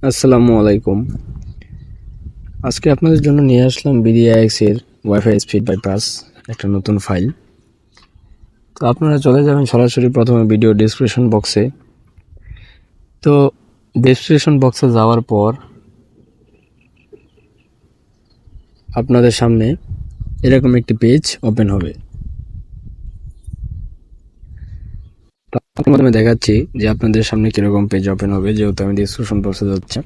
আসসালামু আলাইকুম। আজকে আপনাদের জন্য নিয়ে আসলাম BDIX এর ওয়াইফাই স্পিড বাইপাস একটা নতুন ফাইল। তো আপনারা চলে যাবেন সরাসরি প্রথমে ভিডিও ডেসক্রিপশন বক্সে। তো ডেসক্রিপশন বক্সে যাওয়ার পর আপনাদের সামনে এরকম একটি পেজ ওপেন হবে। তো প্রথমে দেখাচ্ছি যে আপনাদের সামনে কিরকম পেজ ওপেন হবে, যেহেতু আমি ডেসক্রিপশন বক্সে যাচ্ছি।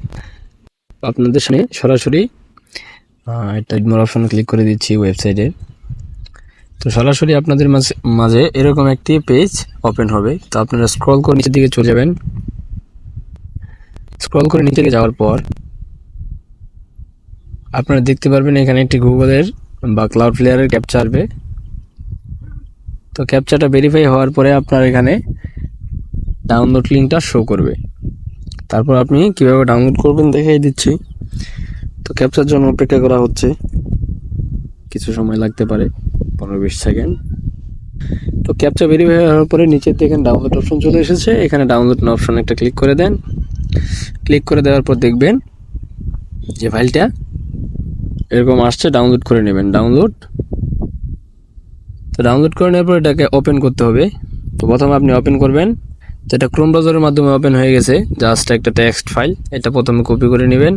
আপনাদের সামনে সরাসরি একটা মোর অপশনে ক্লিক করে দিচ্ছি ওয়েবসাইটে। তো সরাসরি আপনাদের মাঝে এরকম একটি পেজ ওপেন হবে। তো আপনারা স্ক্রল করে নিচের দিকে চলে যাবেন। স্ক্রল করে নিচে যাওয়ার পর আপনারা দেখতে পারবেন এখানে একটি গুগলের বা ক্লাউডফ্লেয়ারের ক্যাপচা আসবে। তো ক্যাপচাটা ভেরিফাই হওয়ার পরে আপনার এখানে ডাউনলোড লিঙ্কটা শো করবে। তারপর আপনি কিভাবে ডাউনলোড করবেন দেখিয়ে দিচ্ছি। তো ক্যাপচার জন্য অপেক্ষা করা হচ্ছে, কিছু সময় লাগতে পারে, 15-20 সেকেন্ড। তো ক্যাপচা ভেরিফাই হওয়ার পরে নিচের দেখেন ডাউনলোড অপশন চলে এসেছে। এখানে ডাউনলোড অপশন একটা ক্লিক করে দেন। ক্লিক করে দেওয়ার পর দেখবেন যে ফাইলটা এরকম আসছে, ডাউনলোড করে নেবেন। তো ডাউনলোড করে নেওয়ার পর এটাকে ওপেন করতে হবে। তো প্রথমে আপনি ওপেন করবেন, যেটা ক্রোম ব্রাউজারের মাধ্যমে ওপেন হয়ে গেছে, জাস্ট একটা টেক্সট ফাইল। এটা প্রথমে কপি করে নেবেন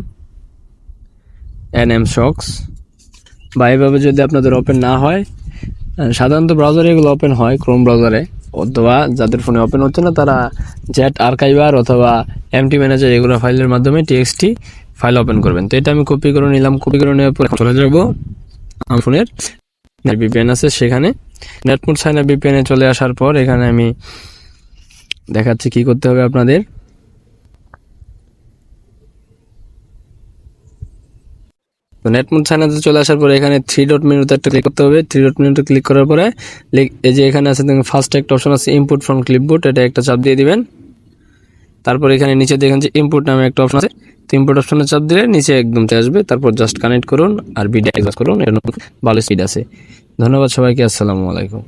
nmshox, বা এইভাবে যদি আপনাদের ওপেন না হয়, সাধারণত ব্রাউজারে এগুলো ওপেন হয় ক্রোম ব্রাউজারে, অথবা যাদের ফোনে ওপেন হচ্ছে না তারা জ্যাট আর্কাইভার অথবা এমটি ম্যানেজার এগুলো ফাইলের মাধ্যমে টিএক্সটি ফাইল ওপেন করবেন। তো এটা আমি কপি করে নিলাম। কপি করে নেওয়ার পর চলে যাব আমার ফোনের VPN আছে সেখানে। নেটমোড সাইন আপ VPN এ চলে আসার পর এখানে আমি দেখাচ্ছি কি করতে হবে আপনাদের। তো নেটমোড সাইন আপে চলে আসার পরে এখানে 3 ডট মেনুতে একটা ক্লিক করতে হবে। 3 ডট মেনুতে ক্লিক করার পরে এই যে এখানে আছে দেখুন ফার্স্ট একটা অপশন আছে ইম্পোর্ট ফ্রম ক্লিপবোর্ড, এটা একটা চাপ দিয়ে দিবেন। তারপর এখানে নিচে দেখেন যে ইম্পোর্ট নামে একটা অপশন আছে। তো ইম্পোর্ট অপশনে চাপ দিলে নিচে একদম আসবে। তারপর জাস্ট কানেক্ট করুন আর ভিডিও করুন, এর ভালো স্পিড আছে। ধন্যবাদ সবাইকে। আসসালামু আলাইকুম।